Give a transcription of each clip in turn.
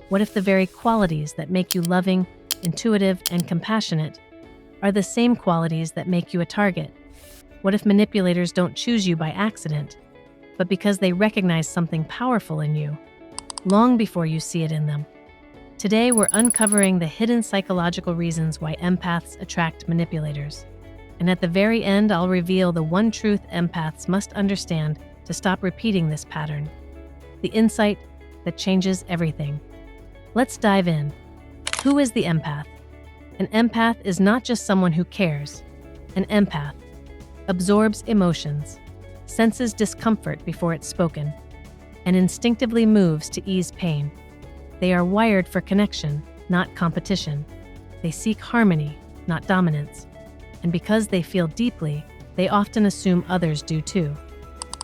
What if the very qualities that make you loving, intuitive, and compassionate are the same qualities that make you a target? What if manipulators don't choose you by accident, but because they recognize something powerful in you, long before you see it in them? Today, we're uncovering the hidden psychological reasons why empaths attract manipulators. And at the very end, I'll reveal the one truth empaths must understand to stop repeating this pattern. The insight that changes everything. Let's dive in. Who is the empath? An empath is not just someone who cares. An empath absorbs emotions, senses discomfort before it's spoken, and instinctively moves to ease pain. They are wired for connection, not competition. They seek harmony, not dominance. And because they feel deeply, they often assume others do too.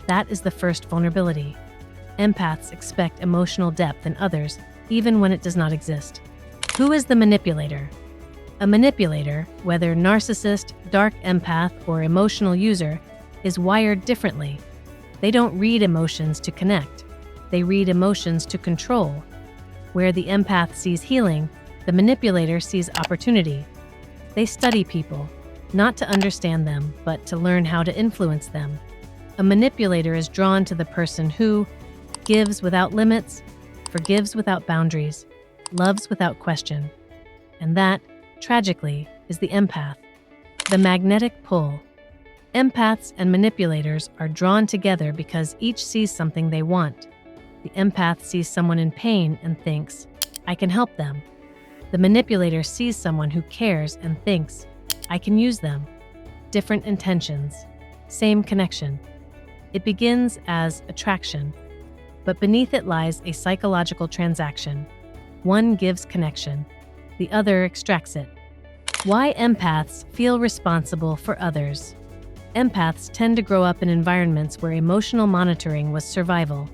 That is the first vulnerability. Empaths expect emotional depth in others, even when it does not exist. Who is the manipulator? A manipulator, whether narcissist, dark empath, or emotional user, is wired differently. They don't read emotions to connect. They read emotions to control. Where the empath sees healing, the manipulator sees opportunity. They study people, not to understand them, but to learn how to influence them. A manipulator is drawn to the person who gives without limits, forgives without boundaries, loves without question. And that, tragically, is the empath. The magnetic pull. Empaths and manipulators are drawn together because each sees something they want. The empath sees someone in pain and thinks, I can help them. The manipulator sees someone who cares and thinks, I can use them. Different intentions, same connection. It begins as attraction, but beneath it lies a psychological transaction. One gives connection, the other extracts it. Why empaths feel responsible for others. Empaths tend to grow up in environments where emotional monitoring was survival.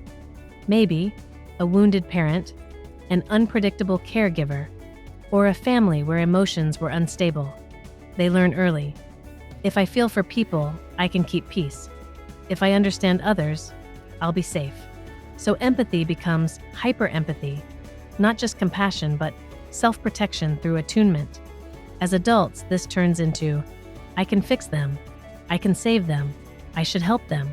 Maybe a wounded parent, an unpredictable caregiver, or a family where emotions were unstable. They learn early. If I feel for people, I can keep peace. If I understand others, I'll be safe. So empathy becomes hyper-empathy, not just compassion, but self-protection through attunement. As adults, this turns into, I can fix them, I can save them, I should help them.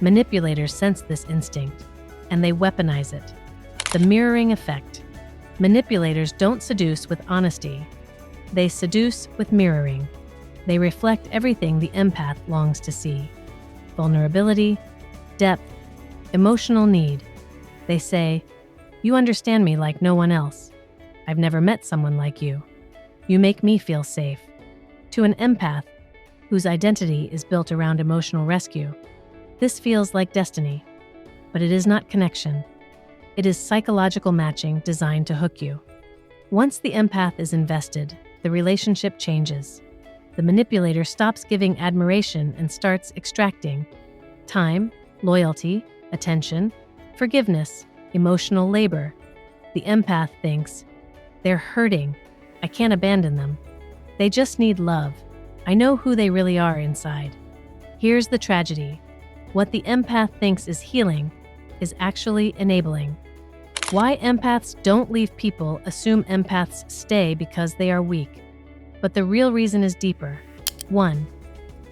Manipulators sense this instinct, and they weaponize it. The mirroring effect. Manipulators don't seduce with honesty. They seduce with mirroring. They reflect everything the empath longs to see. Vulnerability, depth, emotional need. They say, you understand me like no one else. I've never met someone like you. You make me feel safe. To an empath, whose identity is built around emotional rescue, this feels like destiny. But it is not connection. It is psychological matching designed to hook you. Once the empath is invested, the relationship changes. The manipulator stops giving admiration and starts extracting time, loyalty, attention, forgiveness, emotional labor. The empath thinks, they're hurting. I can't abandon them. They just need love. I know who they really are inside. Here's the tragedy. What the empath thinks is healing is actually enabling. Why empaths don't leave people assume empaths stay because they are weak. But the real reason is deeper. 1.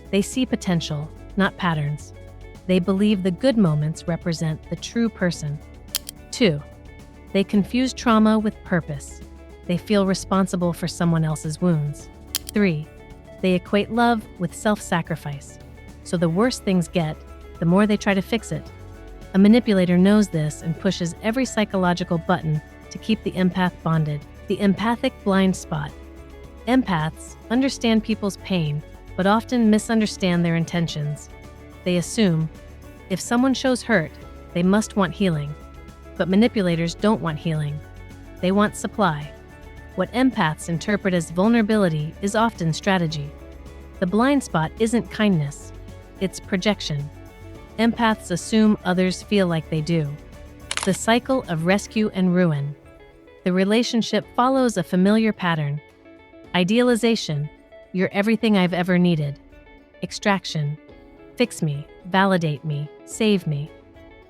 They see potential, not patterns. They believe the good moments represent the true person. 2. They confuse trauma with purpose. They feel responsible for someone else's wounds. 3. They equate love with self-sacrifice. So the worse things get, the more they try to fix it. A manipulator knows this and pushes every psychological button to keep the empath bonded. The empathic blind spot. Empaths understand people's pain, but often misunderstand their intentions. They assume, if someone shows hurt, they must want healing. But manipulators don't want healing. They want supply. What empaths interpret as vulnerability is often strategy. The blind spot isn't kindness, it's projection. Empaths assume others feel like they do. The cycle of rescue and ruin. The relationship follows a familiar pattern. Idealization, you're everything I've ever needed. Extraction, fix me, validate me, save me.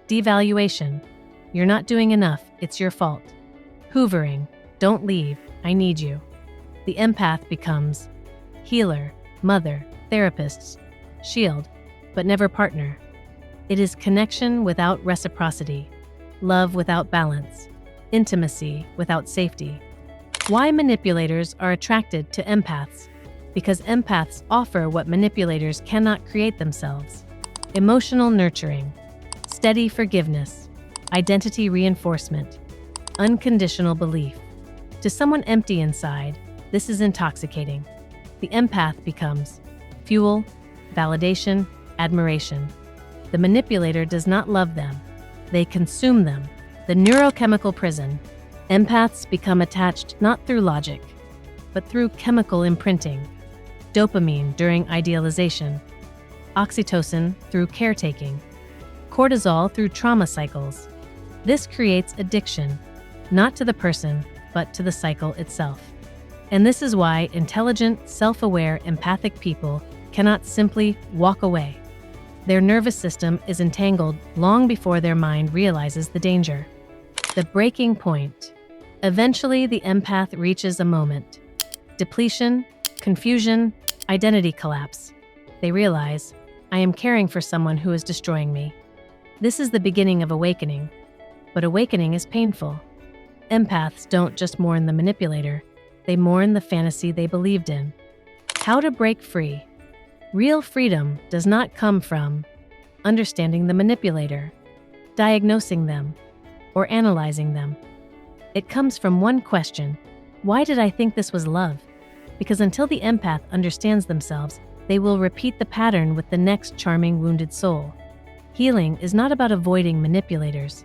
Devaluation, you're not doing enough, it's your fault. hoovering, "Don't leave, I need you." The empath becomes healer, mother, therapist, shield, but never partner. It is connection without reciprocity, love without balance, intimacy without safety. Why manipulators are attracted to empaths? Because empaths offer what manipulators cannot create themselves: emotional nurturing, steady forgiveness, identity reinforcement, unconditional belief. To someone empty inside, this is intoxicating. The empath becomes fuel, validation, admiration. The manipulator does not love them. They consume them. The neurochemical prison. Empaths become attached not through logic, but through chemical imprinting. Dopamine during idealization. Oxytocin through caretaking. Cortisol through trauma cycles. This creates addiction, not to the person, but to the cycle itself. And this is why intelligent, self-aware, empathic people cannot simply walk away. Their nervous system is entangled long before their mind realizes the danger. The breaking point. Eventually, the empath reaches a moment. Depletion, confusion, identity collapse. They realize, I am caring for someone who is destroying me. This is the beginning of awakening. But awakening is painful. Empaths don't just mourn the manipulator, they mourn the fantasy they believed in. How to break free. Real freedom does not come from understanding the manipulator, diagnosing them, or analyzing them. It comes from one question: why did I think this was love? Because until the empath understands themselves, they will repeat the pattern with the next charming wounded soul. Healing is not about avoiding manipulators.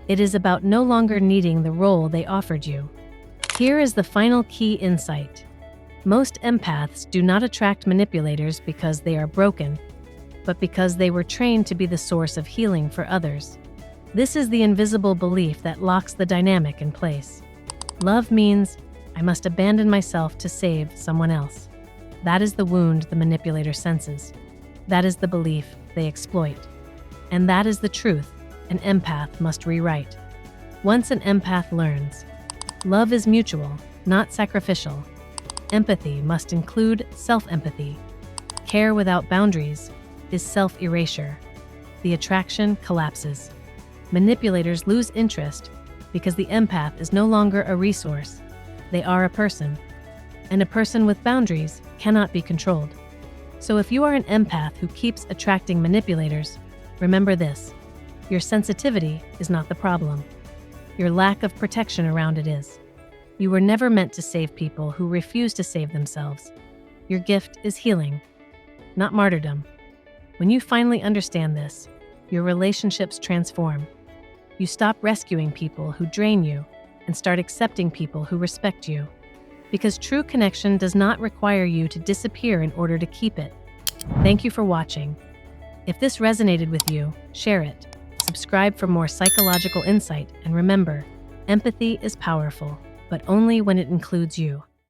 It is about no longer needing the role they offered you. Here is the final key insight. Most empaths do not attract manipulators because they are broken, but because they were trained to be the source of healing for others. This is the invisible belief that locks the dynamic in place. Love means I must abandon myself to save someone else. That is the wound the manipulator senses. That is the belief they exploit. And that is the truth an empath must rewrite. Once an empath learns, love is mutual, not sacrificial. Empathy must include self-empathy. Care without boundaries is self-erasure. The attraction collapses. Manipulators lose interest because the empath is no longer a resource. They are a person. And a person with boundaries cannot be controlled. So if you are an empath who keeps attracting manipulators, remember this: your sensitivity is not the problem. Your lack of protection around it is. You were never meant to save people who refuse to save themselves. Your gift is healing, not martyrdom. When you finally understand this, your relationships transform. You stop rescuing people who drain you and start accepting people who respect you. Because true connection does not require you to disappear in order to keep it. Thank you for watching. If this resonated with you, share it. Subscribe for more psychological insight, and remember, empathy is powerful, but only when it includes you.